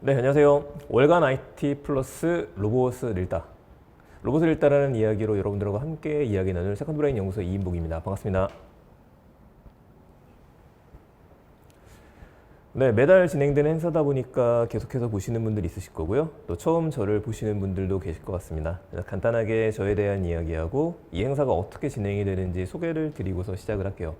네, 안녕하세요. 월간 IT 플러스 로봇을 읽다. 로봇을 읽다라는 이야기로 여러분들과 함께 이야기 나눌 세컨드브레인 연구소 이인복입니다. 반갑습니다. 네, 매달 진행되는 행사다 보니까 계속해서 보시는 분들이 있으실 거고요. 또 처음 저를 보시는 분들도 계실 것 같습니다. 간단하게 저에 대한 이야기하고 이 행사가 어떻게 진행이 되는지 소개를 드리고서 시작을 할게요.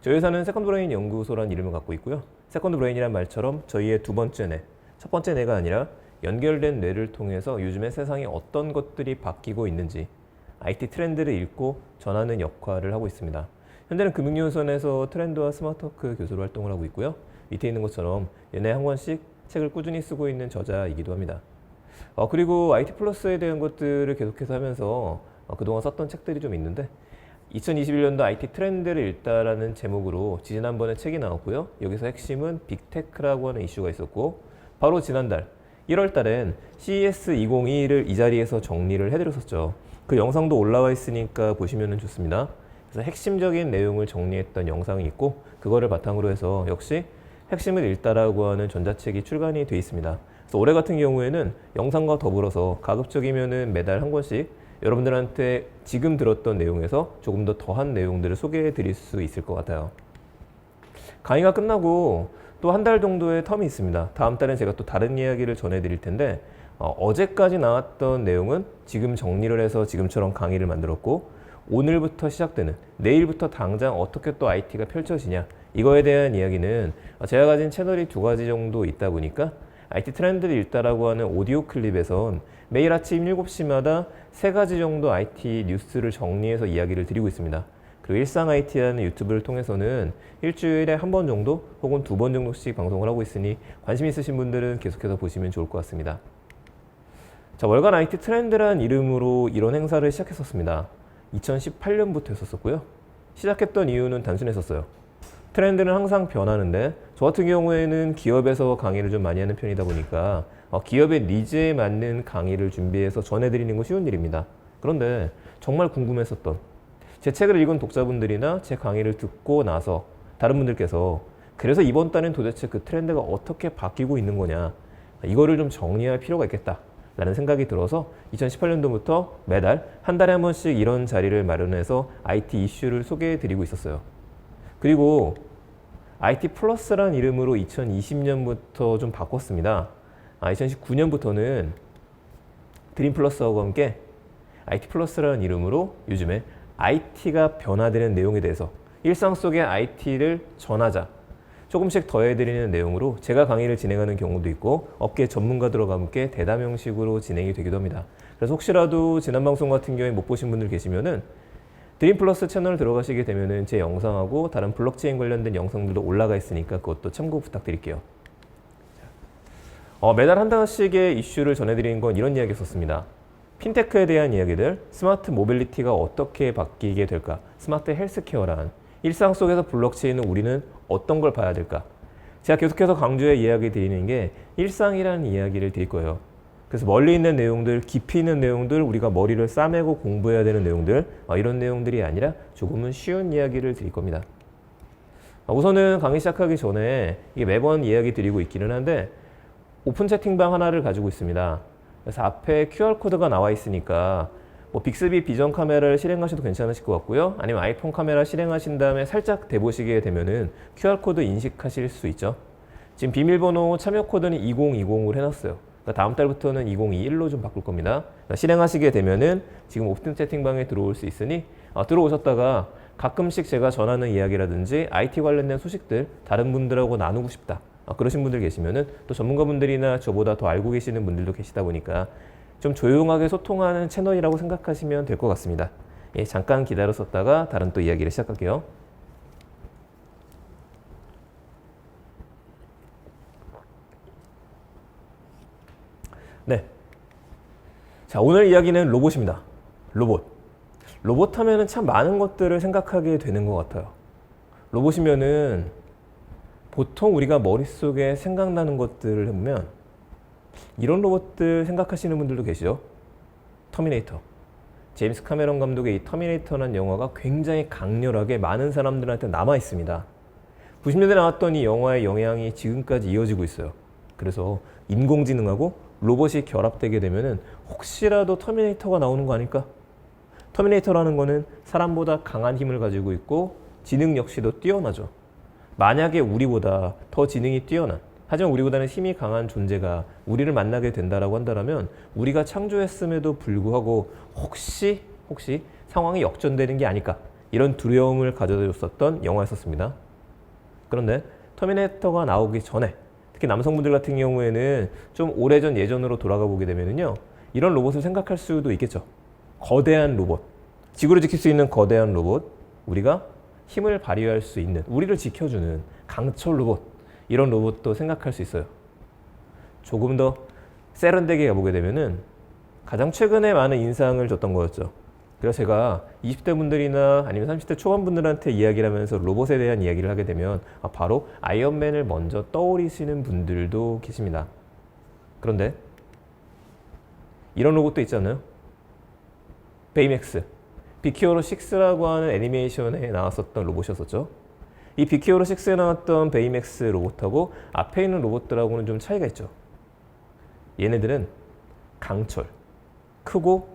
저희 회사는 세컨드브레인 연구소라는 이름을 갖고 있고요. 세컨드브레인이란 말처럼 저희의 두 번째 뇌, 첫 번째 뇌가 아니라 연결된 뇌를 통해서 요즘에 세상에 어떤 것들이 바뀌고 있는지 IT 트렌드를 읽고 전하는 역할을 하고 있습니다. 현재는 금융유선에서 트렌드와 스마트워크 교수로 활동을 하고 있고요. 밑에 있는 것처럼 연애에 한 권씩 책을 꾸준히 쓰고 있는 저자이기도 합니다. 그리고 IT 플러스에 대한 것들을 계속해서 하면서 그동안 썼던 책들이 좀 있는데 2021년도 IT 트렌드를 읽다라는 제목으로 지난번에 책이 나왔고요. 여기서 핵심은 빅테크라고 하는 이슈가 있었고 바로 지난달 1월 달엔 CES 2022를 이 자리에서 정리를 해드렸었죠. 그 영상도 올라와 있으니까 보시면 좋습니다. 그래서 핵심적인 내용을 정리했던 영상이 있고 그거를 바탕으로 해서 역시 핵심을 읽다라고 하는 전자책이 출간이 돼 있습니다. 그래서 올해 같은 경우에는 영상과 더불어서 가급적이면은 매달 한 권씩 여러분들한테 지금 들었던 내용에서 조금 더 더한 내용들을 소개해 드릴 수 있을 것 같아요. 강의가 끝나고 또 한 달 정도의 텀이 있습니다. 다음 달엔 제가 또 다른 이야기를 전해드릴 텐데 어제까지 나왔던 내용은 지금 정리를 해서 지금처럼 강의를 만들었고 오늘부터 시작되는 내일부터 당장 어떻게 또 IT가 펼쳐지냐 이거에 대한 이야기는 제가 가진 채널이 두 가지 정도 있다 보니까 IT 트렌드를 읽다라고 하는 오디오 클립에선 매일 아침 7시마다 세 가지 정도 IT 뉴스를 정리해서 이야기를 드리고 있습니다. 그리고 일상 IT라는 유튜브를 통해서는 일주일에 한 번 정도 혹은 두 번 정도씩 방송을 하고 있으니 관심 있으신 분들은 계속해서 보시면 좋을 것 같습니다. 자, 월간 IT 트렌드라는 이름으로 이런 행사를 시작했었습니다. 2018년부터 했었고요. 시작했던 이유는 단순했었어요. 트렌드는 항상 변하는데 저 같은 경우에는 기업에서 강의를 좀 많이 하는 편이다 보니까 기업의 니즈에 맞는 강의를 준비해서 전해드리는 건 쉬운 일입니다. 그런데 정말 궁금했었던 제 책을 읽은 독자분들이나 제 강의를 듣고 나서 다른 분들께서 그래서 이번 달엔 도대체 그 트렌드가 어떻게 바뀌고 있는 거냐 이거를 좀 정리할 필요가 있겠다 라는 생각이 들어서 2018년도부터 매달 한 달에 한 번씩 이런 자리를 마련해서 IT 이슈를 소개해 드리고 있었어요. 그리고 IT 플러스라는 이름으로 2020년부터 좀 바꿨습니다. 2019년부터는 드림 플러스하고 함께 IT 플러스라는 이름으로 요즘에 IT가 변화되는 내용에 대해서 일상 속의 IT를 전하자 조금씩 더해드리는 내용으로 제가 강의를 진행하는 경우도 있고 업계 전문가들과 함께 대담 형식으로 진행이 되기도 합니다. 그래서 혹시라도 지난 방송 같은 경우에 못 보신 분들 계시면은 드림 플러스 채널 들어가시게 되면은 제 영상하고 다른 블록체인 관련된 영상들도 올라가 있으니까 그것도 참고 부탁드릴게요. 매달 한 달씩의 이슈를 전해드리는 건 이런 이야기였었습니다. 핀테크에 대한 이야기들, 스마트 모빌리티가 어떻게 바뀌게 될까? 스마트 헬스케어란 일상 속에서 블록체인은 우리는 어떤 걸 봐야 될까? 제가 계속해서 강조해 이야기 드리는 게 일상이라는 이야기를 드릴 거예요. 그래서 멀리 있는 내용들, 깊이 있는 내용들, 우리가 머리를 싸매고 공부해야 되는 내용들 이런 내용들이 아니라 조금은 쉬운 이야기를 드릴 겁니다. 우선은 강의 시작하기 전에 이게 매번 이야기 드리고 있기는 한데 오픈 채팅방 하나를 가지고 있습니다. 그래서 앞에 QR코드가 나와 있으니까 뭐 빅스비 비전 카메라를 실행하셔도 괜찮으실 것 같고요. 아니면 아이폰 카메라 실행하신 다음에 살짝 대보시게 되면은 QR코드 인식하실 수 있죠. 지금 비밀번호 참여 코드는 2020으로 해놨어요. 그러니까 다음 달부터는 2021로 좀 바꿀 겁니다. 그러니까 실행하시게 되면은 지금 오픈 채팅방에 들어올 수 있으니 들어오셨다가 가끔씩 제가 전하는 이야기라든지 IT 관련된 소식들 다른 분들하고 나누고 싶다. 그러신 분들 계시면은 또 전문가분들이나 저보다 더 알고 계시는 분들도 계시다 보니까 좀 조용하게 소통하는 채널이라고 생각하시면 될 것 같습니다. 예, 잠깐 기다렸었다가 다른 또 이야기를 시작할게요. 네. 자, 오늘 이야기는 로봇입니다. 로봇. 로봇 하면은 참 많은 것들을 생각하게 되는 것 같아요. 로봇이면은 보통 우리가 머릿속에 생각나는 것들을 보면 이런 로봇들 생각하시는 분들도 계시죠. 터미네이터. 제임스 카메론 감독의 이 터미네이터라는 영화가 굉장히 강렬하게 많은 사람들한테 남아 있습니다. 90년대에 나왔던 이 영화의 영향이 지금까지 이어지고 있어요. 그래서 인공지능하고 로봇이 결합되게 되면은 혹시라도 터미네이터가 나오는 거 아닐까? 터미네이터라는 거는 사람보다 강한 힘을 가지고 있고 지능 역시도 뛰어나죠. 만약에 우리보다 더 지능이 뛰어난, 하지만 우리보다는 힘이 강한 존재가 우리를 만나게 된다라고 한다면 우리가 창조했음에도 불구하고 혹시 상황이 역전되는 게 아닐까, 이런 두려움을 가져다 줬었던 영화였었습니다. 그런데 터미네이터가 나오기 전에, 특히 남성분들 같은 경우에는 좀 오래전 예전으로 돌아가 보게 되면요, 이런 로봇을 생각할 수도 있겠죠. 거대한 로봇, 지구를 지킬 수 있는 거대한 로봇, 우리가 힘을 발휘할 수 있는, 우리를 지켜주는 강철 로봇, 이런 로봇도 생각할 수 있어요. 조금 더 세련되게 가보게 되면은 가장 최근에 많은 인상을 줬던 거였죠. 그래서 제가 20대 분들이나 아니면 30대 초반 분들한테 이야기를 하면서 로봇에 대한 이야기를 하게 되면 바로 아이언맨을 먼저 떠올리시는 분들도 계십니다. 그런데 이런 로봇도 있잖아요. 베이맥스, 빅히어로 6라고 하는 애니메이션에 나왔었던 로봇이었었죠. 이 빅히어로 6에 나왔던 베이맥스 로봇하고 앞에 있는 로봇들하고는 좀 차이가 있죠. 얘네들은 강철, 크고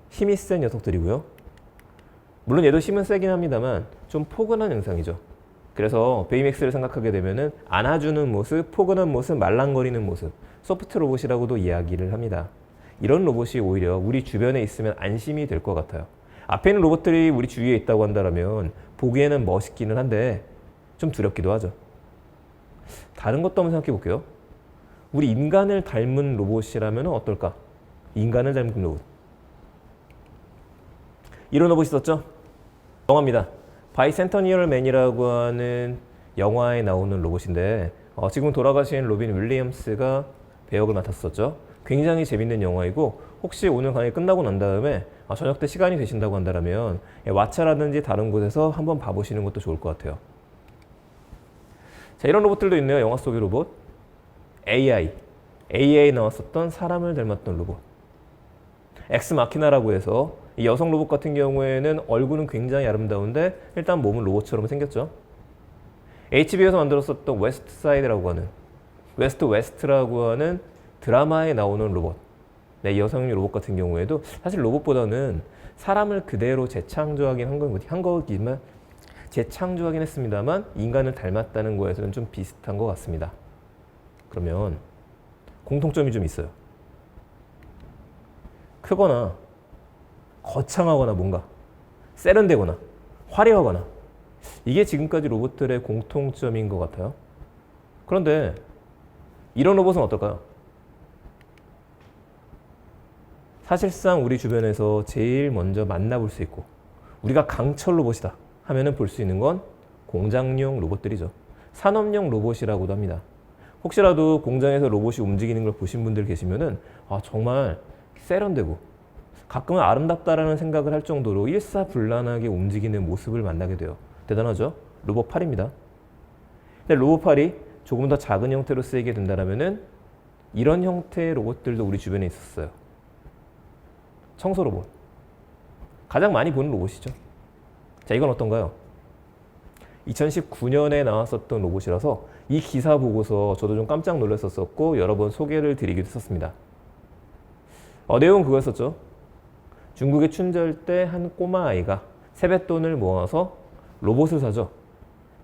힘이 센 녀석들이고요. 물론 얘도 힘은 세긴 합니다만 좀 포근한 형상이죠. 그래서 베이맥스를 생각하게 되면은 안아주는 모습, 포근한 모습, 말랑거리는 모습, 소프트 로봇이라고도 이야기를 합니다. 이런 로봇이 오히려 우리 주변에 있으면 안심이 될 것 같아요. 앞에 있는 로봇들이 우리 주위에 있다고 한다면 보기에는 멋있기는 한데 좀 두렵기도 하죠. 다른 것도 한번 생각해 볼게요. 우리 인간을 닮은 로봇이라면 어떨까? 인간을 닮은 로봇. 이런 로봇이 있었죠? 영화입니다. 바이센터니얼 맨이라고 하는 영화에 나오는 로봇인데 지금 돌아가신 로빈 윌리엄스가 배역을 맡았었죠. 굉장히 재밌는 영화이고 혹시 오늘 강의 끝나고 난 다음에 저녁 때 시간이 되신다고 한다면 왓챠라든지 다른 곳에서 한번 봐보시는 것도 좋을 것 같아요. 자, 이런 로봇들도 있네요. 영화 속의 로봇. AI에 나왔었던 사람을 닮았던 로봇. 엑스마키나라고 해서 이 여성 로봇 같은 경우에는 얼굴은 굉장히 아름다운데 일단 몸은 로봇처럼 생겼죠. HBO에서 만들었었던 웨스트사이드라고 하는, 웨스트라고 하는 드라마에 나오는 로봇. 네, 이 여성용 로봇 같은 경우에도 사실 로봇보다는 사람을 그대로 재창조하긴 한 거지만 재창조하긴 했습니다만 인간을 닮았다는 거에서는 좀 비슷한 것 같습니다. 그러면 공통점이 좀 있어요. 크거나 거창하거나 뭔가 세련되거나 화려하거나, 이게 지금까지 로봇들의 공통점인 것 같아요. 그런데 이런 로봇은 어떨까요? 사실상 우리 주변에서 제일 먼저 만나볼 수 있고 우리가 강철 로봇이다 하면은 볼 수 있는 건 공장용 로봇들이죠. 산업용 로봇이라고도 합니다. 혹시라도 공장에서 로봇이 움직이는 걸 보신 분들 계시면은 정말 세련되고 가끔은 아름답다라는 생각을 할 정도로 일사불란하게 움직이는 모습을 만나게 돼요. 대단하죠? 로봇팔입니다. 근데 로봇팔이 조금 더 작은 형태로 쓰이게 된다면은 이런 형태의 로봇들도 우리 주변에 있었어요. 청소 로봇. 가장 많이 보는 로봇이죠. 자, 이건 어떤가요? 2019년에 나왔었던 로봇이라서 이 기사 보고서 저도 좀 깜짝 놀랐었고 여러 번 소개를 드리기도 했었습니다. 내용은 그거였었죠. 중국의 춘절 때 한 꼬마 아이가 세뱃돈을 모아서 로봇을 사죠.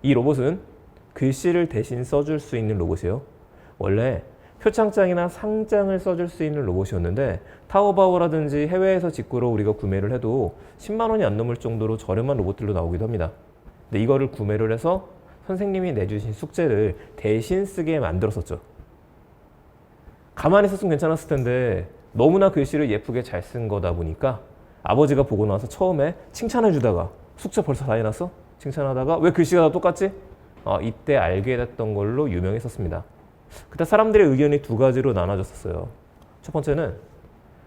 이 로봇은 글씨를 대신 써줄 수 있는 로봇이에요. 원래 표창장이나 상장을 써줄 수 있는 로봇이었는데 타오바오라든지 해외에서 직구로 우리가 구매를 해도 10만 원이 안 넘을 정도로 저렴한 로봇들로 나오기도 합니다. 근데 이거를 구매를 해서 선생님이 내주신 숙제를 대신 쓰게 만들었었죠. 가만히 있었으면 괜찮았을 텐데 너무나 글씨를 예쁘게 잘 쓴 거다 보니까 아버지가 보고 나서 처음에 칭찬해 주다가 숙제 벌써 다 해놨어? 칭찬하다가 왜 글씨가 다 똑같지? 이때 알게 됐던 걸로 유명했었습니다. 그때 사람들의 의견이 두 가지로 나눠졌었어요. 첫 번째는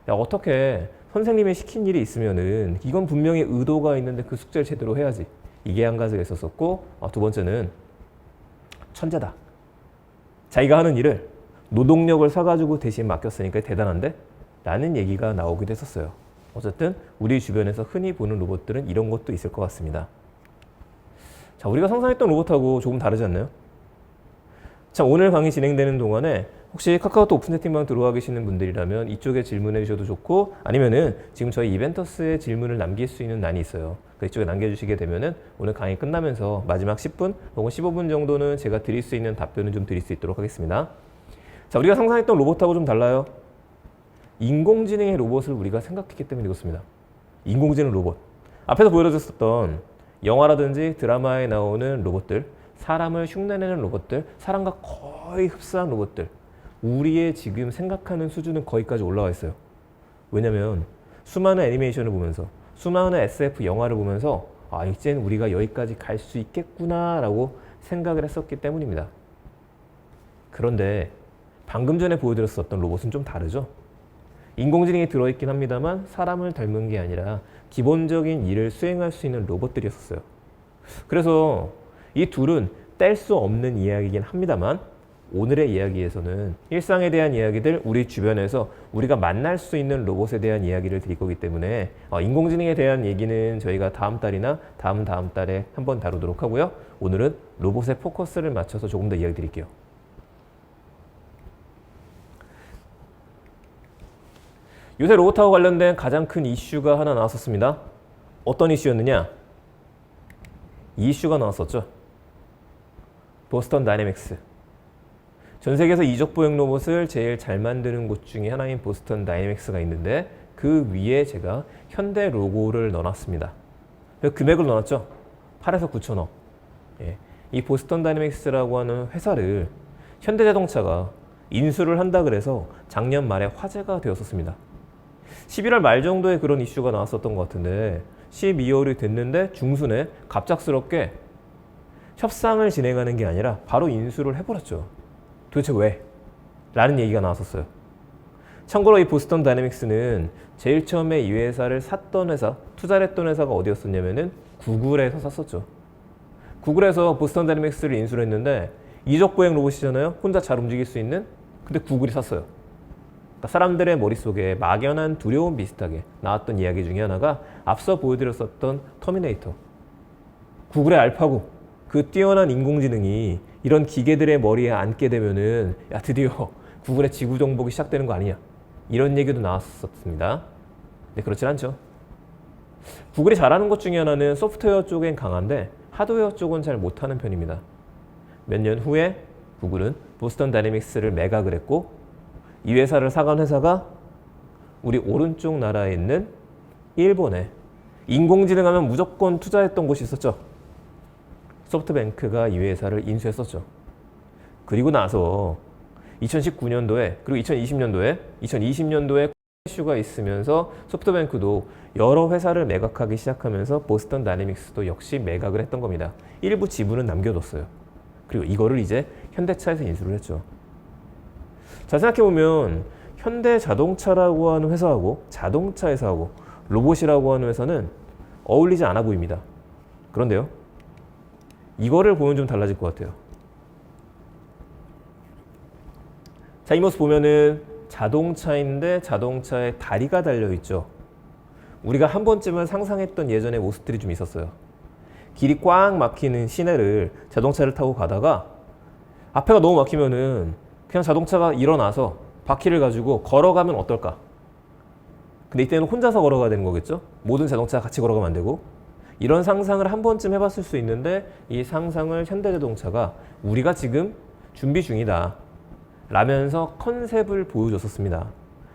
어떻게 선생님이 시킨 일이 있으면은 이건 분명히 의도가 있는데 그 숙제를 제대로 해야지. 이게 한 가지가 있었었고, 두 번째는 천재다. 자기가 하는 일을 노동력을 사가지고 대신 맡겼으니까 대단한데? 라는 얘기가 나오기도 했었어요. 어쨌든 우리 주변에서 흔히 보는 로봇들은 이런 것도 있을 것 같습니다. 자, 우리가 상상했던 로봇하고 조금 다르지 않나요? 자, 오늘 강의 진행되는 동안에 혹시 카카오톡 오픈 채팅방 들어와 계시는 분들이라면 이쪽에 질문해 주셔도 좋고, 아니면은 지금 저희 이벤터스에 질문을 남길 수 있는 난이 있어요. 이쪽에 남겨주시게 되면은 오늘 강의 끝나면서 마지막 10분 혹은 15분 정도는 제가 드릴 수 있는 답변을 좀 드릴 수 있도록 하겠습니다. 자, 우리가 상상했던 로봇하고 좀 달라요. 인공지능의 로봇을 우리가 생각했기 때문에 이렇습니다. 인공지능 로봇. 앞에서 보여줬었던 영화라든지 드라마에 나오는 로봇들, 사람을 흉내내는 로봇들, 사람과 거의 흡사한 로봇들, 우리의 지금 생각하는 수준은 거기까지 올라와 있어요. 왜냐면 수많은 애니메이션을 보면서, 수많은 SF 영화를 보면서 이제는 우리가 여기까지 갈 수 있겠구나 라고 생각을 했었기 때문입니다. 그런데 방금 전에 보여드렸었던 로봇은 좀 다르죠. 인공지능이 들어있긴 합니다만 사람을 닮은 게 아니라 기본적인 일을 수행할 수 있는 로봇들이었어요. 그래서 이 둘은 뗄 수 없는 이야기이긴 합니다만, 오늘의 이야기에서는 일상에 대한 이야기들, 우리 주변에서 우리가 만날 수 있는 로봇에 대한 이야기를 드릴 거기 때문에 인공지능에 대한 얘기는 저희가 다음 달이나 다음 달에 한번 다루도록 하고요. 오늘은 로봇에 포커스를 맞춰서 조금 더 이야기 드릴게요. 요새 로봇하고 관련된 가장 큰 이슈가 하나 나왔었습니다. 어떤 이슈였느냐? 이 이슈가 나왔었죠. 보스턴 다이내믹스. 전 세계에서 이적 보행 로봇을 제일 잘 만드는 곳 중에 하나인 보스턴 다이내믹스가 있는데, 그 위에 제가 현대 로고를 넣어놨습니다. 금액을 넣어놨죠. 8에서 9천억. 예. 이 보스턴 다이내믹스라고 하는 회사를 현대자동차가 인수를 한다 그래서 작년 말에 화제가 되었었습니다. 11월 말 정도에 그런 이슈가 나왔었던 것 같은데, 12월이 됐는데 중순에 갑작스럽게 협상을 진행하는 게 아니라 바로 인수를 해버렸죠. 도대체 왜? 라는 얘기가 나왔었어요. 참고로 이 보스턴 다이내믹스는 제일 처음에 이 회사를 샀던 회사, 투자를 했던 회사가 어디였었냐면은 구글에서 샀었죠. 구글에서 보스턴 다이내믹스를 인수를 했는데, 이적 보행 로봇이잖아요. 혼자 잘 움직일 수 있는. 근데 구글이 샀어요. 그러니까 사람들의 머릿속에 막연한 두려움 비슷하게 나왔던 이야기 중에 하나가 앞서 보여드렸었던 터미네이터. 구글의 알파고, 그 뛰어난 인공지능이 이런 기계들의 머리에 앉게 되면은 야, 드디어 구글의 지구 정복이 시작되는 거 아니냐, 이런 얘기도 나왔었습니다. 근데 그렇진 않죠. 구글이 잘하는 것 중에 하나는 소프트웨어 쪽엔 강한데 하드웨어 쪽은 잘 못하는 편입니다. 몇 년 후에 구글은 보스턴 다이내믹스를 매각을 했고, 이 회사를 사간 회사가 우리 오른쪽 나라에 있는 일본에 인공지능 하면 무조건 투자했던 곳이 있었죠. 소프트뱅크가 이 회사를 인수했었죠. 그리고 나서 2019년도에 그리고 2020년도에 이슈가 있으면서 소프트뱅크도 여러 회사를 매각하기 시작하면서 보스턴 다이내믹스도 역시 매각을 했던 겁니다. 일부 지분은 남겨뒀어요. 그리고 이거를 이제 현대차에서 인수를 했죠. 자, 생각해보면 현대자동차라고 하는 회사하고 자동차 회사하고 로봇이라고 하는 회사는 어울리지 않아 보입니다. 그런데요, 이거를 보면 좀 달라질 것 같아요. 자, 이 모습 보면은 자동차인데 자동차에 다리가 달려있죠. 우리가 한 번쯤은 상상했던 예전의 모습들이 좀 있었어요. 길이 꽉 막히는 시내를 자동차를 타고 가다가 앞에가 너무 막히면은 그냥 자동차가 일어나서 바퀴를 가지고 걸어가면 어떨까? 근데 이때는 혼자서 걸어가야 되는 거겠죠? 모든 자동차가 같이 걸어가면 안 되고. 이런 상상을 한 번쯤 해봤을 수 있는데, 이 상상을 현대자동차가 우리가 지금 준비 중이다 라면서 컨셉을 보여줬었습니다.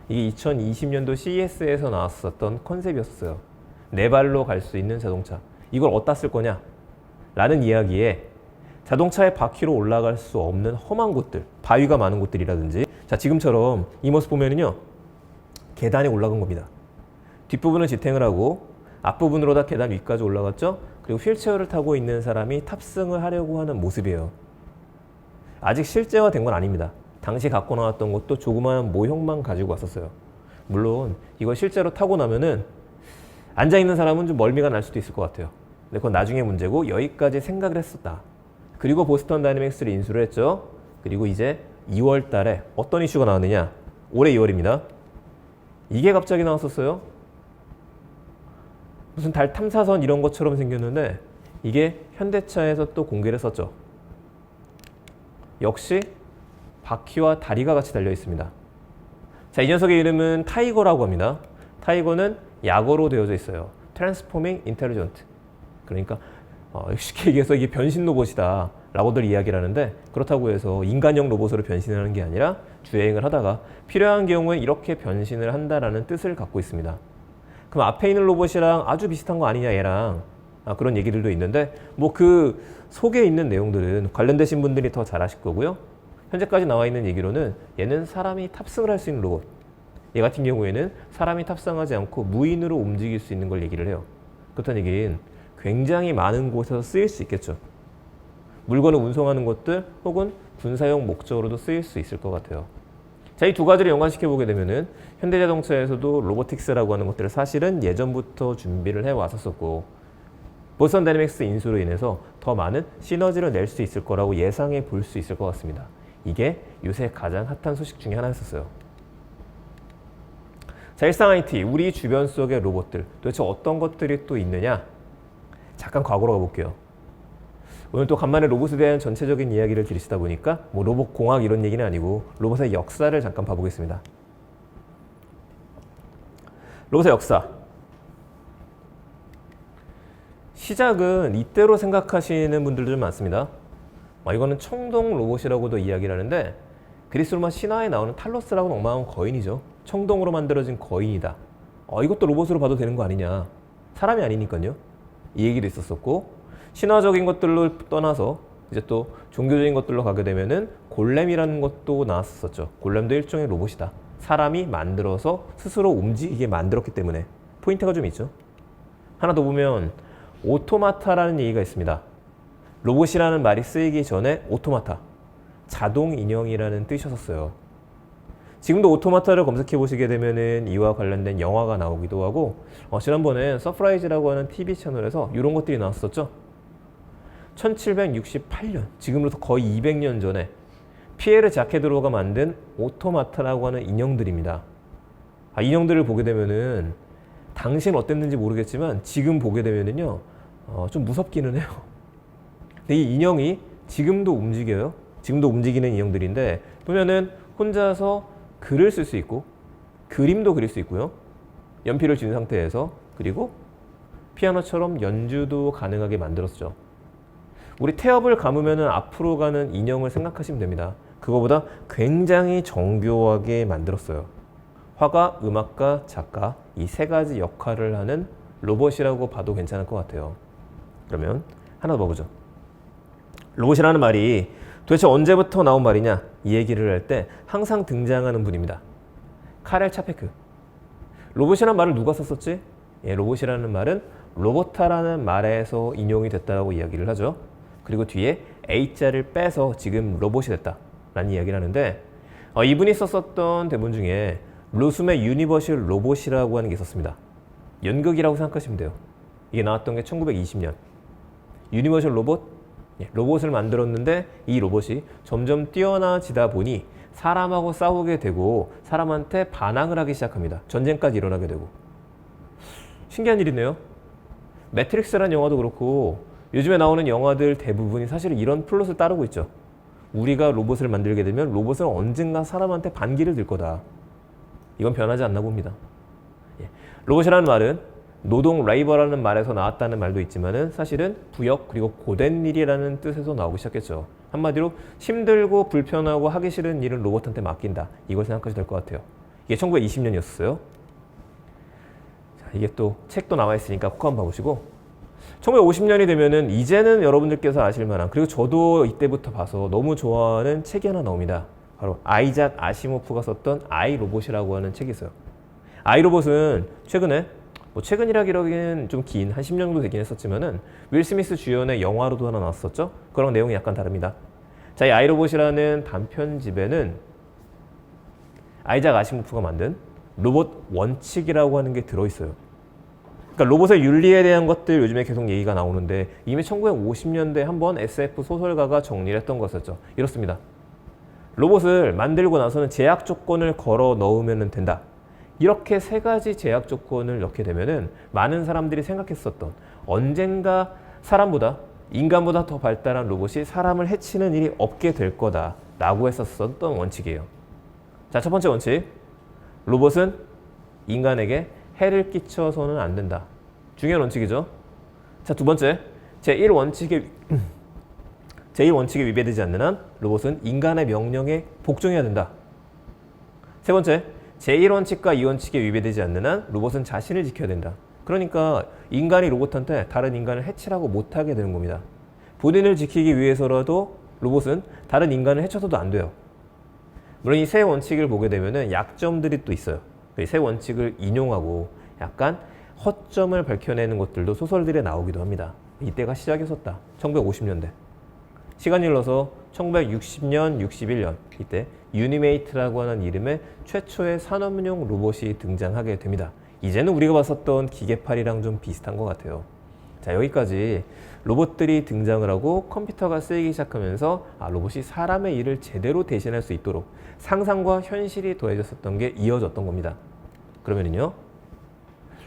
이게 2020년도 CES에서 나왔었던 컨셉이었어요. 네 발로 갈 수 있는 자동차. 이걸 어디다 쓸 거냐? 라는 이야기에 자동차의 바퀴로 올라갈 수 없는 험한 곳들, 바위가 많은 곳들이라든지, 자, 지금처럼 이 모습 보면은요, 계단에 올라간 겁니다. 뒷부분은 지탱을 하고 앞부분으로 다 계단 위까지 올라갔죠. 그리고 휠체어를 타고 있는 사람이 탑승을 하려고 하는 모습이에요. 아직 실제화된 건 아닙니다. 당시 갖고 나왔던 것도 조그마한 모형만 가지고 왔었어요. 물론 이걸 실제로 타고 나면은 앉아있는 사람은 좀 멀미가 날 수도 있을 것 같아요. 근데 그건 나중에 문제고, 여기까지 생각을 했었다. 그리고 보스턴 다이내믹스를 인수를 했죠. 그리고 이제 2월 달에 어떤 이슈가 나왔느냐? 올해 2월입니다. 이게 갑자기 나왔었어요. 무슨 달 탐사선 이런 것처럼 생겼는데 이게 현대차에서 또 공개를 했었죠. 역시 바퀴와 다리가 같이 달려 있습니다. 자, 이 녀석의 이름은 타이거라고 합니다. 타이거는 약어로 되어져 있어요. Transforming Intelligent. 그러니까 쉽게 얘기해서 이게 변신 로봇이다 라고들 이야기를 하는데, 그렇다고 해서 인간형 로봇으로 변신하는 게 아니라 주행을 하다가 필요한 경우에 이렇게 변신을 한다라는 뜻을 갖고 있습니다. 그럼 앞에 있는 로봇이랑 아주 비슷한 거 아니냐 얘랑, 그런 얘기들도 있는데 뭐 그 속에 있는 내용들은 관련되신 분들이 더 잘 아실 거고요. 현재까지 나와 있는 얘기로는 얘는 사람이 탑승을 할 수 있는 로봇, 얘 같은 경우에는 사람이 탑승하지 않고 무인으로 움직일 수 있는 걸 얘기를 해요. 그렇다는 얘기는 굉장히 많은 곳에서 쓰일 수 있겠죠. 물건을 운송하는 것들 혹은 군사용 목적으로도 쓰일 수 있을 것 같아요. 자, 이 두 가지를 연관시켜 보게 되면은 현대자동차에서도 로보틱스라고 하는 것들을 사실은 예전부터 준비를 해 왔었었고, 보스턴 다이내믹스 인수로 인해서 더 많은 시너지를 낼 수 있을 거라고 예상해 볼 수 있을 것 같습니다. 이게 요새 가장 핫한 소식 중에 하나였었어요. 자, 일상 IT, 우리 주변 속의 로봇들, 도대체 어떤 것들이 또 있느냐? 잠깐 과거로 가볼게요. 오늘 또 간만에 로봇에 대한 전체적인 이야기를 들으시다 보니까 뭐 로봇 공학 이런 얘기는 아니고 로봇의 역사를 잠깐 봐보겠습니다. 로봇의 역사. 시작은 이때로 생각하시는 분들도 좀 많습니다. 이거는 청동 로봇이라고도 이야기를 하는데, 그리스 로마 신화에 나오는 탈로스라고는 엉망한 거인이죠. 청동으로 만들어진 거인이다. 이것도 로봇으로 봐도 되는 거 아니냐. 사람이 아니니까요. 이 얘기도 있었었고, 신화적인 것들로 떠나서 이제 또 종교적인 것들로 가게 되면은 골렘이라는 것도 나왔었죠. 골렘도 일종의 로봇이다. 사람이 만들어서 스스로 움직이게 만들었기 때문에 포인트가 좀 있죠. 하나 더 보면 오토마타라는 얘기가 있습니다. 로봇이라는 말이 쓰이기 전에 오토마타, 자동 인형이라는 뜻이었어요. 지금도 오토마타를 검색해 보시게 되면은 이와 관련된 영화가 나오기도 하고, 지난번에 서프라이즈라고 하는 TV 채널에서 이런 것들이 나왔었죠. 1768년, 지금으로부터 거의 200년 전에 피에르 자케드로가 만든 오토마타라고 하는 인형들입니다. 인형들을 보게 되면은 당시는 어땠는지 모르겠지만 지금 보게 되면은요, 좀 무섭기는 해요. 근데 이 인형이 지금도 움직여요. 지금도 움직이는 인형들인데, 보면은 혼자서 글을 쓸 수 있고 그림도 그릴 수 있고요. 연필을 쥔 상태에서, 그리고 피아노처럼 연주도 가능하게 만들었죠. 우리 태엽을 감으면은 앞으로 가는 인형을 생각하시면 됩니다. 그거보다 굉장히 정교하게 만들었어요. 화가, 음악가, 작가, 이 세 가지 역할을 하는 로봇이라고 봐도 괜찮을 것 같아요. 그러면 하나 더 봐보죠. 로봇이라는 말이 도대체 언제부터 나온 말이냐, 이 얘기를 할 때 항상 등장하는 분입니다. 카렐 차페크. 로봇이라는 말을 누가 썼었지? 로봇이라는 말은 로보타라는 말에서 인용이 됐다고 이야기를 하죠. 그리고 뒤에 A자를 빼서 지금 로봇이 됐다라는 이야기를 하는데, 이분이 썼었던 대본 중에 로숨의 유니버셜 로봇이라고 하는 게 있었습니다. 연극이라고 생각하시면 돼요. 이게 나왔던 게 1920년. 유니버셜 로봇? 로봇을 만들었는데 이 로봇이 점점 뛰어나지다 보니 사람하고 싸우게 되고 사람한테 반항을 하기 시작합니다. 전쟁까지 일어나게 되고. 신기한 일이네요. 매트릭스라는 영화도 그렇고 요즘에 나오는 영화들 대부분이 사실 이런 플롯을 따르고 있죠. 우리가 로봇을 만들게 되면 로봇은 언젠가 사람한테 반기를 들 거다. 이건 변하지 않나 봅니다. 로봇이라는 말은 노동 레이버라는 말에서 나왔다는 말도 있지만은 사실은 부역 그리고 고된 일이라는 뜻에서 나오기 시작했죠. 한마디로 힘들고 불편하고 하기 싫은 일은 로봇한테 맡긴다. 이걸 생각하셔도 될 것 같아요. 이게 1920년이었어요. 자, 이게 또 책도 나와 있으니까 꼭 한번 봐보시고, 1950년이 되면은 이제는 여러분들께서 아실 만한, 그리고 저도 이때부터 봐서 너무 좋아하는 책이 하나 나옵니다. 바로 아이작 아시모프가 썼던 아이 로봇이라고 하는 책이 있어요. 아이 로봇은 최근에, 최근이라기는 좀 긴, 한 10년 정도 되긴 했었지만은 윌 스미스 주연의 영화로도 하나 나왔었죠. 그런 내용이 약간 다릅니다. 자, 이 아이 로봇이라는 단편집에는 아이작 아시모프가 만든 로봇 원칙이라고 하는 게 들어있어요. 그러니까 로봇의 윤리에 대한 것들 요즘에 계속 얘기가 나오는데, 이미 1950년대에 한번 SF 소설가가 정리를 했던 것이었죠. 이렇습니다. 로봇을 만들고 나서는 제약 조건을 걸어 넣으면 된다. 이렇게 세 가지 제약 조건을 넣게 되면은 많은 사람들이 생각했었던, 언젠가 사람보다 인간보다 더 발달한 로봇이 사람을 해치는 일이 없게 될 거다 라고 했었던 원칙이에요. 자, 첫 번째 원칙. 로봇은 인간에게 해를 끼쳐서는 안 된다. 중요한 원칙이죠. 자, 두 번째. 제1원칙에 위배되지 않는 한 로봇은 인간의 명령에 복종해야 된다. 세 번째. 제1원칙과 2원칙에 위배되지 않는 한 로봇은 자신을 지켜야 된다. 그러니까 인간이 로봇한테 다른 인간을 해치라고 못하게 되는 겁니다. 본인을 지키기 위해서라도 로봇은 다른 인간을 해쳐서도 안 돼요. 물론 이 세 원칙을 보게 되면 약점들이 또 있어요. 이 세 원칙을 인용하고 약간 허점을 밝혀내는 것들도 소설들에 나오기도 합니다. 이때가 시작이었었다. 1950년대. 시간이 흘러서 1960년, 61년 이때 유니메이트라고 하는 이름의 최초의 산업용 로봇이 등장하게 됩니다. 이제는 우리가 봤었던 기계팔이랑 좀 비슷한 것 같아요. 자, 여기까지 로봇들이 등장을 하고 컴퓨터가 쓰이기 시작하면서 로봇이 사람의 일을 제대로 대신할 수 있도록 상상과 현실이 더해졌었던 게 이어졌던 겁니다. 그러면은요,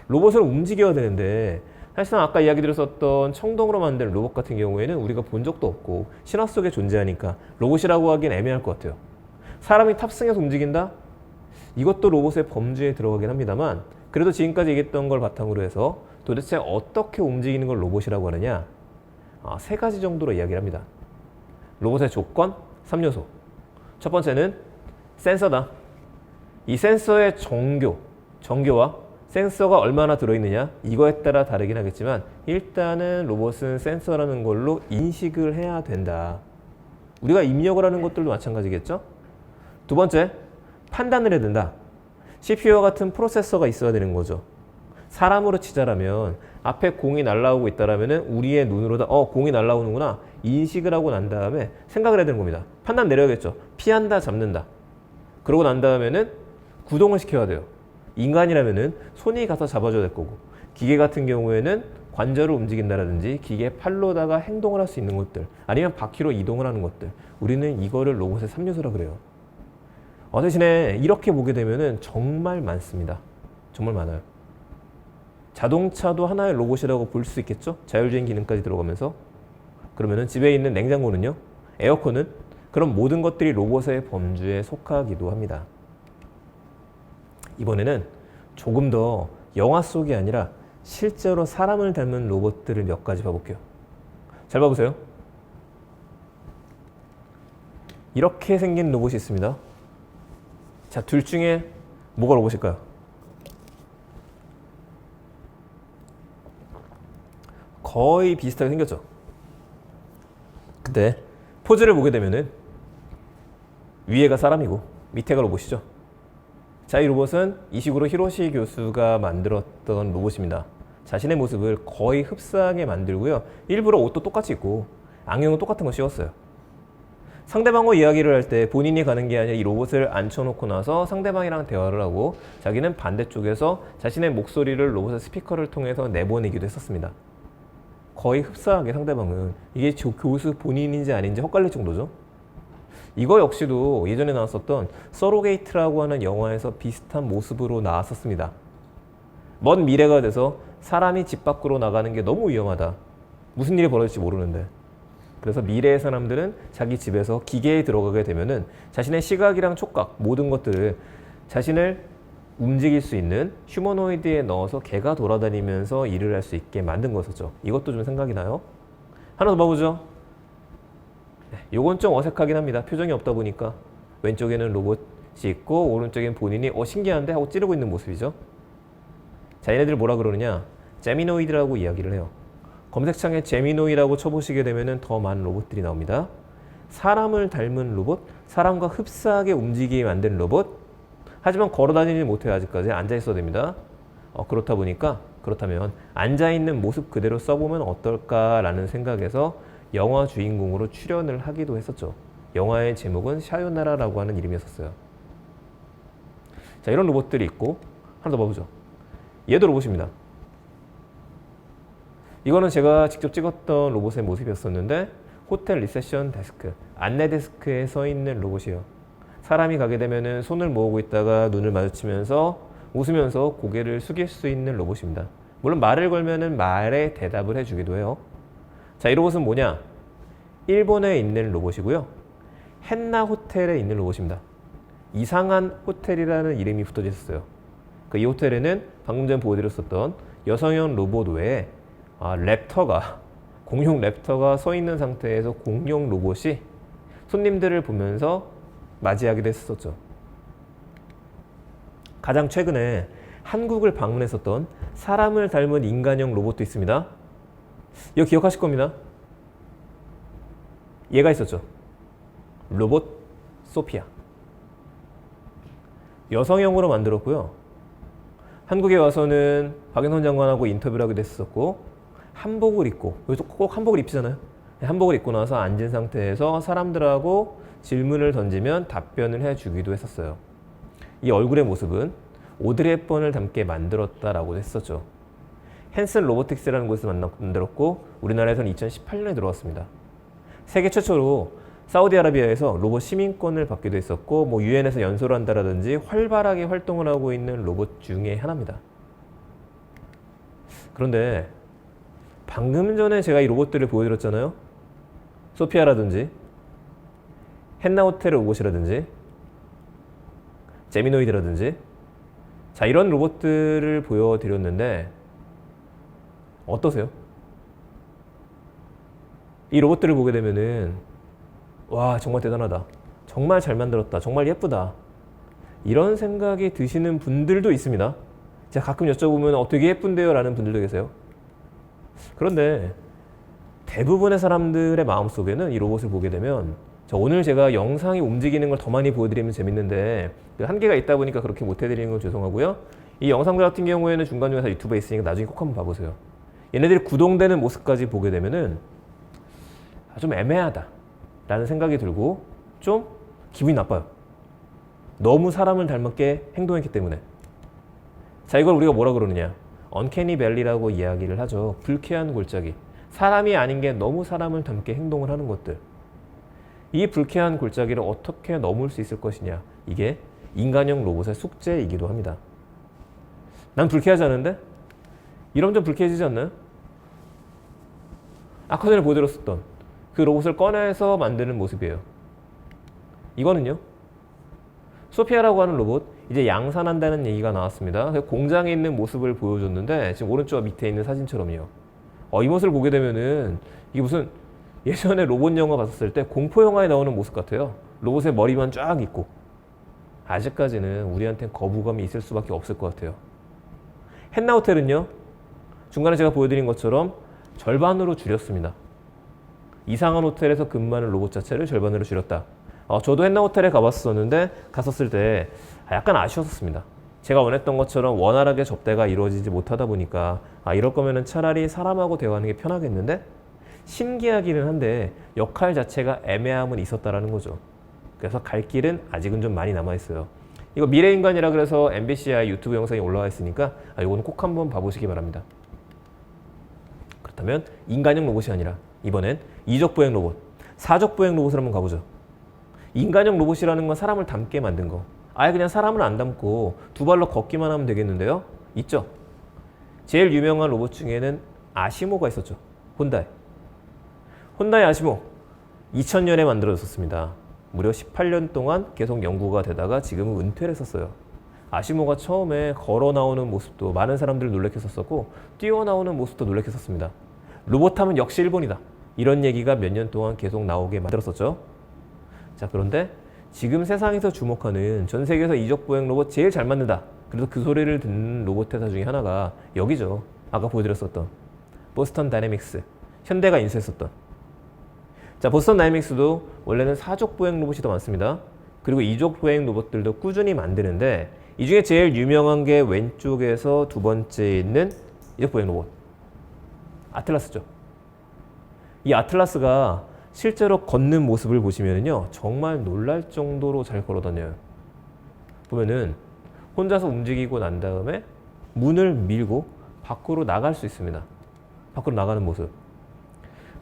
로봇을 움직여야 되는데 사실상 아까 이야기 드렸었던 청동으로 만든 로봇 같은 경우에는 우리가 본 적도 없고 신화 속에 존재하니까 로봇이라고 하긴 애매할 것 같아요. 사람이 탑승해서 움직인다? 이것도 로봇의 범주에 들어가긴 합니다만 그래도 지금까지 얘기했던 걸 바탕으로 해서 도대체 어떻게 움직이는 걸 로봇이라고 하느냐? 세 가지 정도로 이야기를 합니다. 로봇의 조건, 3요소. 첫 번째는 센서다. 이 센서의 정교와 센서가 얼마나 들어있느냐 이거에 따라 다르긴 하겠지만 일단은 로봇은 센서라는 걸로 인식을 해야 된다. 우리가 입력을 하는 것들도 마찬가지겠죠? 두 번째, 판단을 해야 된다. CPU와 같은 프로세서가 있어야 되는 거죠. 사람으로 치자라면 앞에 공이 날아오고 있다라면 우리의 눈으로 공이 날아오는구나 인식을 하고 난 다음에 생각을 해야 되는 겁니다. 판단 내려야겠죠. 피한다, 잡는다. 그러고 난 다음에는 구동을 시켜야 돼요. 인간이라면은 손이 가서 잡아줘야 될 거고 기계 같은 경우에는 관절을 움직인다라든지 기계 팔로다가 행동을 할 수 있는 것들 아니면 바퀴로 이동을 하는 것들 우리는 이거를 로봇의 3요소라 그래요. 대신에 이렇게 보게 되면은 정말 많습니다. 정말 많아요. 자동차도 하나의 로봇이라고 볼 수 있겠죠? 자율주행 기능까지 들어가면서 그러면은 집에 있는 냉장고는요? 에어컨은? 그런 모든 것들이 로봇의 범주에 속하기도 합니다. 이번에는 조금 더 영화 속이 아니라 실제로 사람을 닮은 로봇들을 몇 가지 봐볼게요. 잘 봐보세요. 이렇게 생긴 로봇이 있습니다. 자, 둘 중에 뭐가 로봇일까요? 거의 비슷하게 생겼죠? 근데 포즈를 보게 되면은 위에가 사람이고 밑에가 로봇이죠. 자, 이 로봇은 이 식으로 히로시 교수가 만들었던 로봇입니다. 자신의 모습을 거의 흡사하게 만들고요. 일부러 옷도 똑같이 입고 안경은 똑같은 거 씌웠어요. 상대방과 이야기를 할 때 본인이 가는 게 아니라 이 로봇을 앉혀놓고 나서 상대방이랑 대화를 하고 자기는 반대쪽에서 자신의 목소리를 로봇의 스피커를 통해서 내보내기도 했었습니다. 거의 흡사하게 상대방은 이게 교수 본인인지 아닌지 헷갈릴 정도죠. 이거 역시도 예전에 나왔었던 서로게이트라고 하는 영화에서 비슷한 모습으로 나왔었습니다. 먼 미래가 돼서 사람이 집 밖으로 나가는 게 너무 위험하다. 무슨 일이 벌어질지 모르는데. 그래서 미래의 사람들은 자기 집에서 기계에 들어가게 되면은 자신의 시각이랑 촉각 모든 것들을 자신을 움직일 수 있는 휴머노이드에 넣어서 개가 돌아다니면서 일을 할 수 있게 만든 것이죠. 이것도 좀 생각이 나요? 하나 더 봐보죠. 요건 좀 어색하긴 합니다. 표정이 없다 보니까 왼쪽에는 로봇이 있고 오른쪽엔 본인이 신기한데 하고 찌르고 있는 모습이죠. 자, 얘네들 뭐라 그러느냐? 제미노이드라고 이야기를 해요. 검색창에 제미노이라고 쳐보시게 되면 더 많은 로봇들이 나옵니다. 사람을 닮은 로봇, 사람과 흡사하게 움직이게 만든 로봇. 하지만 걸어다니지 못해요. 아직까지 앉아 있어야 됩니다. 그렇다면 앉아있는 모습 그대로 써보면 어떨까라는 생각에서 영화 주인공으로 출연을 하기도 했었죠. 영화의 제목은 샤요나라라고 하는 이름이었어요. 자, 이런 로봇들이 있고 하나 더 봐보죠. 얘도 로봇입니다. 이거는 제가 직접 찍었던 로봇의 모습이었었는데 호텔 리셉션 데스크, 안내 데스크에 서 있는 로봇이에요. 사람이 가게 되면은 손을 모으고 있다가 눈을 마주치면서 웃으면서 고개를 숙일 수 있는 로봇입니다. 물론 말을 걸면은 말에 대답을 해주기도 해요. 자, 이 로봇은 뭐냐? 일본에 있는 로봇이고요. 헨나 호텔에 있는 로봇입니다. 이상한 호텔이라는 이름이 붙어져 있었어요. 이 호텔에는 방금 전에 보여드렸었던 여성용 로봇 외에 랩터가, 공용 랩터가 서 있는 상태에서 공용 로봇이 손님들을 보면서 맞이하기도 했었죠. 가장 최근에 한국을 방문했었던 사람을 닮은 인간형 로봇도 있습니다. 이거 기억하실 겁니다. 얘가 있었죠. 로봇 소피아. 여성형으로 만들었고요. 한국에 와서는 박영선 장관하고 인터뷰를 하기도 했었고, 한복을 입고, 여기서 꼭 한복을 입히잖아요. 한복을 입고 나서 앉은 상태에서 사람들하고 질문을 던지면 답변을 해주기도 했었어요. 이 얼굴의 모습은 오드리 헵번을 닮게 만들었다라고 했었죠. 헨슨 로보틱스라는 곳에서 만들었고, 우리나라에서는 2018년에 들어왔습니다. 세계 최초로 사우디아라비아에서 로봇 시민권을 받기도 했었고, 뭐 유엔에서 연설을 한다라든지 활발하게 활동을 하고 있는 로봇 중에 하나입니다. 그런데 방금 전에 제가 이 로봇들을 보여드렸잖아요. 소피아라든지 헨나 호텔 로봇이라든지 제미노이드라든지, 자, 이런 로봇들을 보여드렸는데 어떠세요? 이 로봇들을 보게 되면은 와, 정말 대단하다, 정말 잘 만들었다, 정말 예쁘다, 이런 생각이 드시는 분들도 있습니다. 제가 가끔 여쭤보면 되게 예쁜데요 라는 분들도 계세요. 그런데 대부분의 사람들의 마음속에는 이 로봇을 보게 되면, 오늘 제가 영상이 움직이는 걸 더 많이 보여드리면 재밌는데 한계가 있다 보니까 그렇게 못 해드리는 건 죄송하고요. 이 영상들 같은 경우에는 중간중간 유튜브에 있으니까 나중에 꼭 한번 봐보세요. 얘네들이 구동되는 모습까지 보게 되면은 좀 애매하다 라는 생각이 들고 좀 기분이 나빠요. 너무 사람을 닮게 행동했기 때문에. 자, 이걸 우리가 뭐라 그러느냐, 언캐니 밸리라고 이야기를 하죠. 불쾌한 골짜기. 사람이 아닌 게 너무 사람을 닮게 행동을 하는 것들. 이 불쾌한 골짜기를 어떻게 넘을 수 있을 것이냐, 이게 인간형 로봇의 숙제이기도 합니다. 난 불쾌하지 않은데? 이러면 좀 불쾌해지지 않나요? 아까 전에 보여드렸었던 그 로봇을 꺼내서 만드는 모습이에요. 이거는요, 소피아라고 하는 로봇, 이제 양산한다는 얘기가 나왔습니다. 공장에 있는 모습을 보여줬는데 지금 오른쪽 밑에 있는 사진처럼요. 이 모습을 보게 되면은 이게 무슨 예전에 로봇 영화 봤었을 때 공포 영화에 나오는 모습 같아요. 로봇의 머리만 쫙 있고. 아직까지는 우리한테는 거부감이 있을 수밖에 없을 것 같아요. 헨나 호텔은요, 중간에 제가 보여드린 것처럼 절반으로 줄였습니다. 이상한 호텔에서 근무하는 로봇 자체를 절반으로 줄였다. 저도 헨나 호텔에 가봤었는데 갔었을 때 약간 아쉬웠습니다. 제가 원했던 것처럼 원활하게 접대가 이루어지지 못하다 보니까 이럴 거면은 차라리 사람하고 대화하는 게 편하겠는데, 신기하기는 한데 역할 자체가 애매함은 있었다라는 거죠. 그래서 갈 길은 아직은 좀 많이 남아있어요. 이거 미래인간이라 그래서 MBCI 유튜브 영상이 올라와 있으니까 이거는 꼭 한번 봐보시기 바랍니다. 그렇다면 인간형 로봇이 아니라 이번엔 이족보행 로봇, 사족보행 로봇을 한번 가보죠. 인간형 로봇이라는 건 사람을 닮게 만든 거. 아예 그냥 사람을 안 닮고 두 발로 걷기만 하면 되겠는데요? 있죠? 제일 유명한 로봇 중에는 아시모가 있었죠. 혼다의 아시모, 2000년에 만들어졌습니다. 무려 18년 동안 계속 연구가 되다가 지금은 은퇴를 했었어요. 아시모가 처음에 걸어 나오는 모습도 많은 사람들을 놀래켰었고, 뛰어나오는 모습도 놀래켰었습니다. 로봇하면 역시 일본이다, 이런 얘기가 몇 년 동안 계속 나오게 만들었었죠. 자, 그런데 지금 세상에서 주목하는 전 세계에서 이족보행 로봇 제일 잘 만든다, 그래서 그 소리를 듣는 로봇 회사 중에 하나가 여기죠. 아까 보여드렸었던 보스턴 다이내믹스, 현대가 인수했었던. 자, 보스턴 다이내믹스도 원래는 사족보행 로봇이 더 많습니다. 그리고 이족보행 로봇들도 꾸준히 만드는데, 이 중에 제일 유명한 게 왼쪽에서 두 번째에 있는 이족보행 로봇, 아틀라스죠. 이 아틀라스가 실제로 걷는 모습을 보시면요, 정말 놀랄 정도로 잘 걸어 다녀요. 보면은 혼자서 움직이고 난 다음에 문을 밀고 밖으로 나갈 수 있습니다. 밖으로 나가는 모습.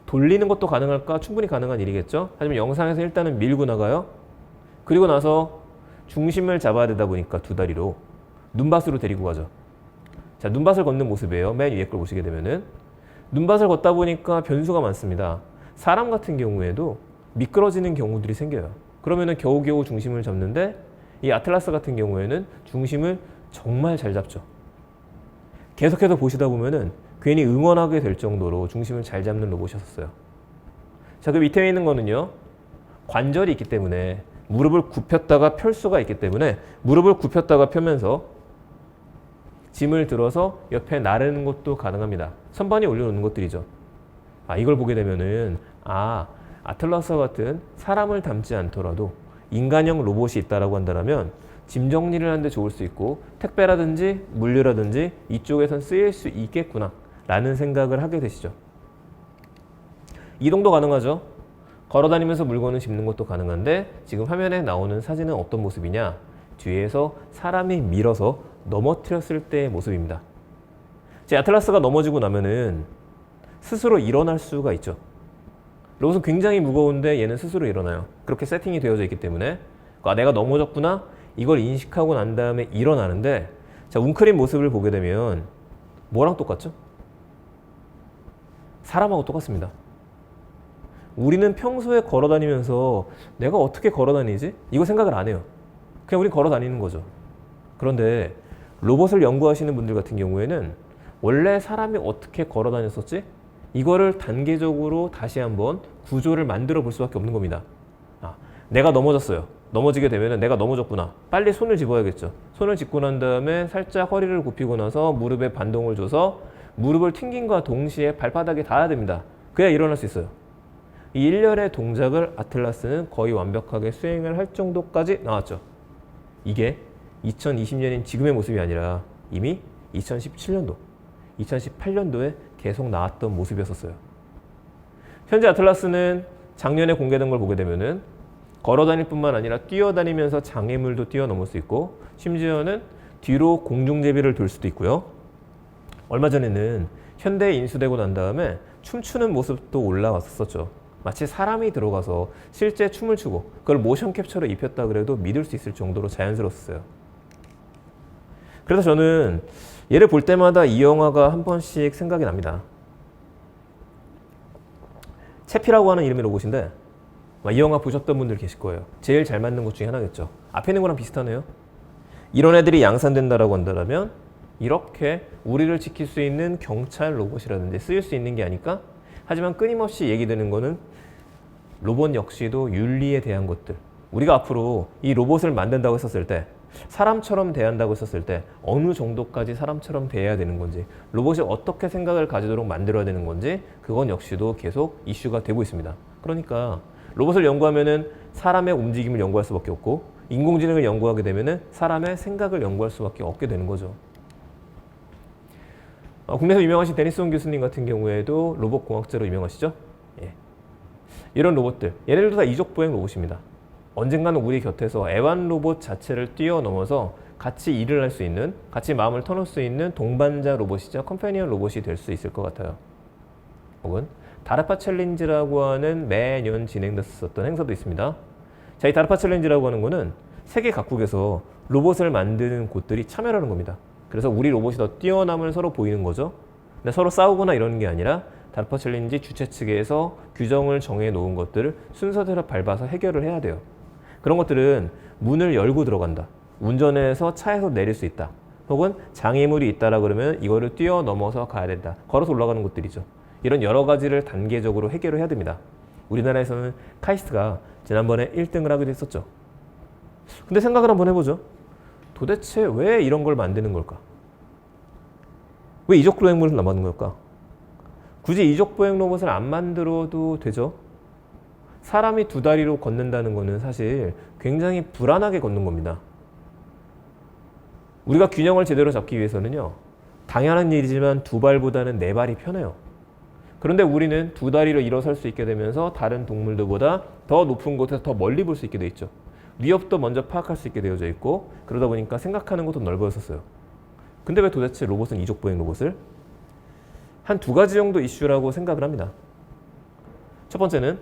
돌리는 것도 가능할까? 충분히 가능한 일이겠죠? 하지만 영상에서 일단은 밀고 나가요. 그리고 나서 중심을 잡아야 되다 보니까 두 다리로 눈밭으로 데리고 가죠. 자, 눈밭을 걷는 모습이에요. 맨 위에 걸 보시게 되면은 눈밭을 걷다 보니까 변수가 많습니다. 사람 같은 경우에도 미끄러지는 경우들이 생겨요. 그러면은 겨우겨우 중심을 잡는데 이 아틀라스 같은 경우에는 중심을 정말 잘 잡죠. 계속해서 보시다 보면은 괜히 응원하게 될 정도로 중심을 잘 잡는 로봇이었어요. 자, 그 밑에 있는 거는요. 관절이 있기 때문에 무릎을 굽혔다가 펼 수가 있기 때문에 무릎을 굽혔다가 펴면서 짐을 들어서 옆에 나르는 것도 가능합니다. 선반에 올려놓는 것들이죠. 이걸 보게 되면은 아틀라스와 같은 사람을 닮지 않더라도 인간형 로봇이 있다라고 한다면 짐 정리를 하는데 좋을 수 있고 택배라든지 물류라든지 이쪽에선 쓰일 수 있겠구나 라는 생각을 하게 되시죠. 이동도 가능하죠. 걸어다니면서 물건을 짚는 것도 가능한데 지금 화면에 나오는 사진은 어떤 모습이냐? 뒤에서 사람이 밀어서 넘어뜨렸을 때의 모습입니다. 제 아틀라스가 넘어지고 나면은 스스로 일어날 수가 있죠. 로봇은 굉장히 무거운데 얘는 스스로 일어나요. 그렇게 세팅이 되어져 있기 때문에 내가 넘어졌구나 이걸 인식하고 난 다음에 일어나는데 자, 웅크린 모습을 보게 되면 뭐랑 똑같죠? 사람하고 똑같습니다. 우리는 평소에 걸어다니면서 내가 어떻게 걸어다니지? 이거 생각을 안 해요. 그냥 우린 걸어다니는 거죠. 그런데 로봇을 연구하시는 분들 같은 경우에는 원래 사람이 어떻게 걸어다녔었지? 이거를 단계적으로 다시 한번 구조를 만들어 볼 수밖에 없는 겁니다. 내가 넘어졌어요. 넘어지게 되면 내가 넘어졌구나. 빨리 손을 집어야겠죠. 손을 짚고 난 다음에 살짝 허리를 굽히고 나서 무릎에 반동을 줘서 무릎을 튕김과 동시에 발바닥에 닿아야 됩니다. 그래야 일어날 수 있어요. 이 일련의 동작을 아틀라스는 거의 완벽하게 수행을 할 정도까지 나왔죠. 이게 2020년인 지금의 모습이 아니라 이미 2017년도, 2018년도에 계속 나왔던 모습이었어요. 현재 아틀라스는 작년에 공개된 걸 보게 되면은 걸어다닐 뿐만 아니라 뛰어다니면서 장애물도 뛰어넘을 수 있고 심지어는 뒤로 공중제비를 돌 수도 있고요. 얼마 전에는 현대에 인수되고 난 다음에 춤추는 모습도 올라왔었죠. 마치 사람이 들어가서 실제 춤을 추고 그걸 모션 캡처로 입혔다 그래도 믿을 수 있을 정도로 자연스러웠어요. 그래서 저는 얘를 볼 때마다 이 영화가 한 번씩 생각이 납니다. 채피라고 하는 이름의 로봇인데 이 영화 보셨던 분들 계실 거예요. 제일 잘 맞는 것 중에 하나겠죠. 앞에 있는 거랑 비슷하네요. 이런 애들이 양산된다라고 한다면 이렇게 우리를 지킬 수 있는 경찰 로봇이라든지 쓰일 수 있는 게 아닐까? 하지만 끊임없이 얘기되는 거는 로봇 역시도 윤리에 대한 것들. 우리가 앞으로 이 로봇을 만든다고 했었을 때 사람처럼 대한다고 했었을 때 어느 정도까지 사람처럼 대해야 되는 건지 로봇이 어떻게 생각을 가지도록 만들어야 되는 건지 그건 역시도 계속 이슈가 되고 있습니다. 그러니까 로봇을 연구하면은 사람의 움직임을 연구할 수밖에 없고 인공지능을 연구하게 되면은 사람의 생각을 연구할 수밖에 없게 되는 거죠. 국내에서 유명하신 데니스 원 교수님 같은 경우에도 로봇 공학자로 유명하시죠? 예. 이런 로봇들, 얘네들도 다 이족보행 로봇입니다. 언젠가는 우리 곁에서 애완 로봇 자체를 뛰어넘어서 같이 일을 할 수 있는, 같이 마음을 터놓을 수 있는 동반자 로봇이자 컴패니언 로봇이 될 수 있을 것 같아요. 혹은 다르파 챌린지라고 하는 매년 진행됐었던 행사도 있습니다. 자, 이 다르파 챌린지라고 하는 거는 세계 각국에서 로봇을 만드는 곳들이 참여를 하는 겁니다. 그래서 우리 로봇이 더 뛰어남을 서로 보이는 거죠. 근데 서로 싸우거나 이러는 게 아니라 다르파 챌린지 주최 측에서 규정을 정해 놓은 것들을 순서대로 밟아서 해결을 해야 돼요. 그런 것들은 문을 열고 들어간다. 운전해서 차에서 내릴 수 있다. 혹은 장애물이 있다라 그러면 이거를 뛰어넘어서 가야 된다. 걸어서 올라가는 것들이죠. 이런 여러 가지를 단계적으로 해결을 해야 됩니다. 우리나라에서는 카이스트가 지난번에 1등을 하기도 했었죠. 근데 생각을 한번 해보죠. 도대체 왜 이런 걸 만드는 걸까? 왜 이족보행을 만드는 걸까? 굳이 이족보행 로봇을 안 만들어도 되죠. 사람이 두 다리로 걷는다는 것은 사실 굉장히 불안하게 걷는 겁니다. 우리가 균형을 제대로 잡기 위해서는요. 당연한 일이지만 두 발보다는 네 발이 편해요. 그런데 우리는 두 다리로 일어설 수 있게 되면서 다른 동물들보다 더 높은 곳에서 더 멀리 볼 수 있게 돼 있죠. 위협도 먼저 파악할 수 있게 되어져 있고 그러다 보니까 생각하는 것도 넓어졌어요. 근데 왜 도대체 로봇은 이족보행 로봇을? 한 두 가지 정도 이슈라고 생각을 합니다. 첫 번째는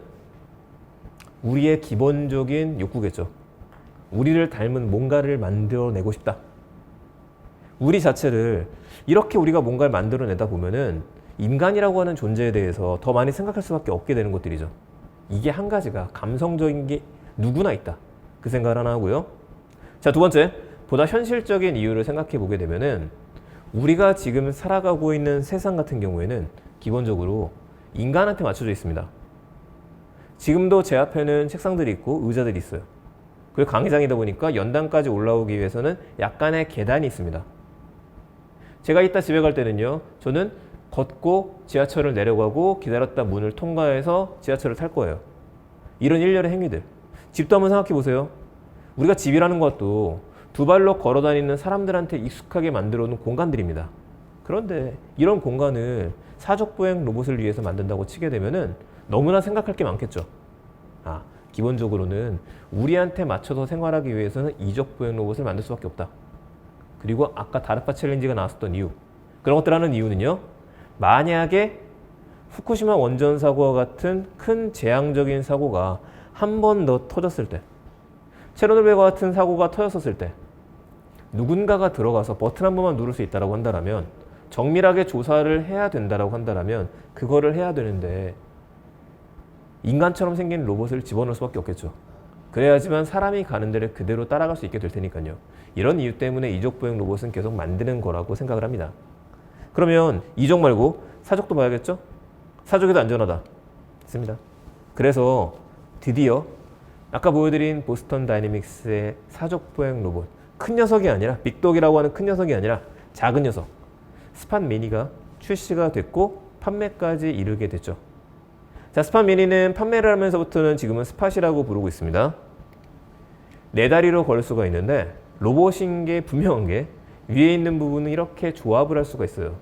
우리의 기본적인 욕구겠죠. 우리를 닮은 뭔가를 만들어내고 싶다. 우리 자체를 이렇게 우리가 뭔가를 만들어내다 보면은 인간이라고 하는 존재에 대해서 더 많이 생각할 수밖에 없게 되는 것들이죠. 이게 한 가지가 감성적인 게 누구나 있다. 그 생각을 하나 하고요. 자, 두 번째, 보다 현실적인 이유를 생각해 보게 되면은 우리가 지금 살아가고 있는 세상 같은 경우에는 기본적으로 인간한테 맞춰져 있습니다. 지금도 제 앞에는 책상들이 있고 의자들이 있어요. 그리고 강의장이다 보니까 연단까지 올라오기 위해서는 약간의 계단이 있습니다. 제가 이따 집에 갈 때는요, 저는 걷고 지하철을 내려가고 기다렸다 문을 통과해서 지하철을 탈 거예요. 이런 일련의 행위들. 집도 한번 생각해 보세요. 우리가 집이라는 것도 두 발로 걸어 다니는 사람들한테 익숙하게 만들어 놓은 공간들입니다. 그런데 이런 공간을 사족보행 로봇을 위해서 만든다고 치게 되면은 너무나 생각할 게 많겠죠. 기본적으로는 우리한테 맞춰서 생활하기 위해서는 이족보행 로봇을 만들 수밖에 없다. 그리고 아까 다르파 챌린지가 나왔었던 이유, 그런 것들 하는 이유는요, 만약에 후쿠시마 원전 사고와 같은 큰 재앙적인 사고가 한 번 더 터졌을 때, 체르노빌과 같은 사고가 터졌었을 때 누군가가 들어가서 버튼 한 번만 누를 수 있다고 한다면, 정밀하게 조사를 해야 된다고 한다면 그거를 해야 되는데 인간처럼 생긴 로봇을 집어넣을 수밖에 없겠죠. 그래야지만 사람이 가는 데를 그대로 따라갈 수 있게 될 테니까요. 이런 이유 때문에 이족보행 로봇은 계속 만드는 거라고 생각을 합니다. 그러면 이족 말고 사족도 봐야겠죠? 사족에도 안전하다. 됐습니다. 그래서 드디어 아까 보여드린 보스턴 다이내믹스의 사족보행 로봇, 큰 녀석이 아니라 빅독이라고 하는 큰 녀석이 아니라 작은 녀석 스팟 미니가 출시가 됐고 판매까지 이르게 됐죠. 자, 스팟 미니는 판매를 하면서부터는 지금은 스팟이라고 부르고 있습니다. 네 다리로 걸 수가 있는데 로봇인 게 분명한 게 위에 있는 부분은 이렇게 조합을 할 수가 있어요.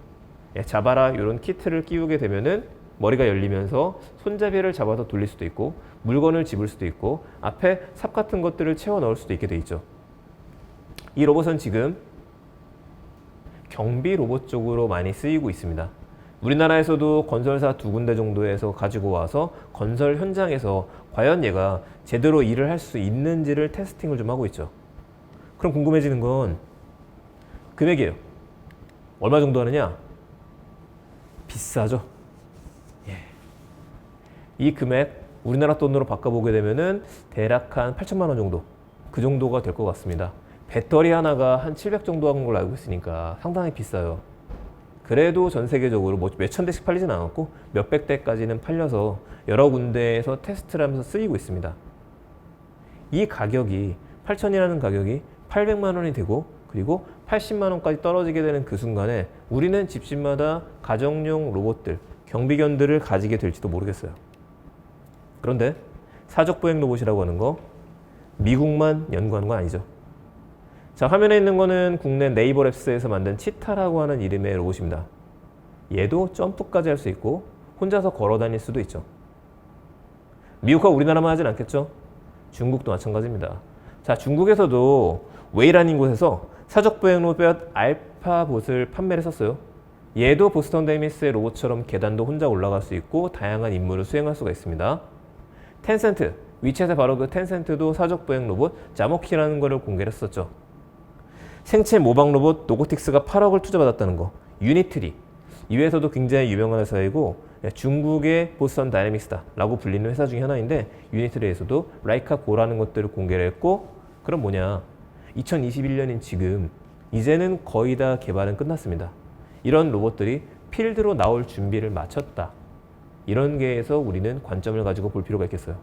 잡아라 이런 키트를 끼우게 되면은 머리가 열리면서 손잡이를 잡아서 돌릴 수도 있고 물건을 집을 수도 있고 앞에 삽 같은 것들을 채워 넣을 수도 있게 돼 있죠. 이 로봇은 지금 경비 로봇 쪽으로 많이 쓰이고 있습니다. 우리나라에서도 건설사 2군데 정도에서 가지고 와서 건설 현장에서 과연 얘가 제대로 일을 할 수 있는지를 테스팅을 좀 하고 있죠. 그럼 궁금해지는 건 금액이에요. 얼마 정도 하느냐? 비싸죠. 이 금액 우리나라 돈으로 바꿔보게 되면은 대략 한 8천만 원 정도, 그 정도가 될 것 같습니다. 배터리 하나가 한 700 정도 하는 걸로 알고 있으니까 상당히 비싸요. 그래도 전 세계적으로 뭐 몇천 대씩 팔리진 않았고 몇백 대까지는 팔려서 여러 군데에서 테스트를 하면서 쓰이고 있습니다. 이 가격이 8천이라는 가격이 800만 원이 되고 그리고 80만 원까지 떨어지게 되는 그 순간에 우리는 집집마다 가정용 로봇들, 경비견들을 가지게 될지도 모르겠어요. 그런데 사족보행 로봇이라고 하는 거 미국만 연구하는 건 아니죠. 자, 화면에 있는 거는 국내 네이버랩스에서 만든 치타라고 하는 이름의 로봇입니다. 얘도 점프까지 할 수 있고 혼자서 걸어 다닐 수도 있죠. 미국과 우리나라만 하진 않겠죠? 중국도 마찬가지입니다. 자, 중국에서도 웨이라는 곳에서 사족보행 로봇 알파봇을 판매를 했었어요. 얘도 보스턴 다이내믹스의 로봇처럼 계단도 혼자 올라갈 수 있고 다양한 임무를 수행할 수가 있습니다. 텐센트, 위챗의 바로 그 텐센트도 사족보행 로봇 자모키라는 거를 공개를 했었죠. 생체 모방 로봇 노고틱스가 8억을 투자받았다는 거. 유니트리, 이 회사도 굉장히 유명한 회사이고 중국의 보스턴 다이내믹스다 라고 불리는 회사 중에 하나인데 유니트리에서도 라이카 고라는 것들을 공개를 했고, 그럼 뭐냐, 2021년인 지금 이제는 거의 다 개발은 끝났습니다. 이런 로봇들이 필드로 나올 준비를 마쳤다. 이런 게에서 우리는 관점을 가지고 볼 필요가 있겠어요.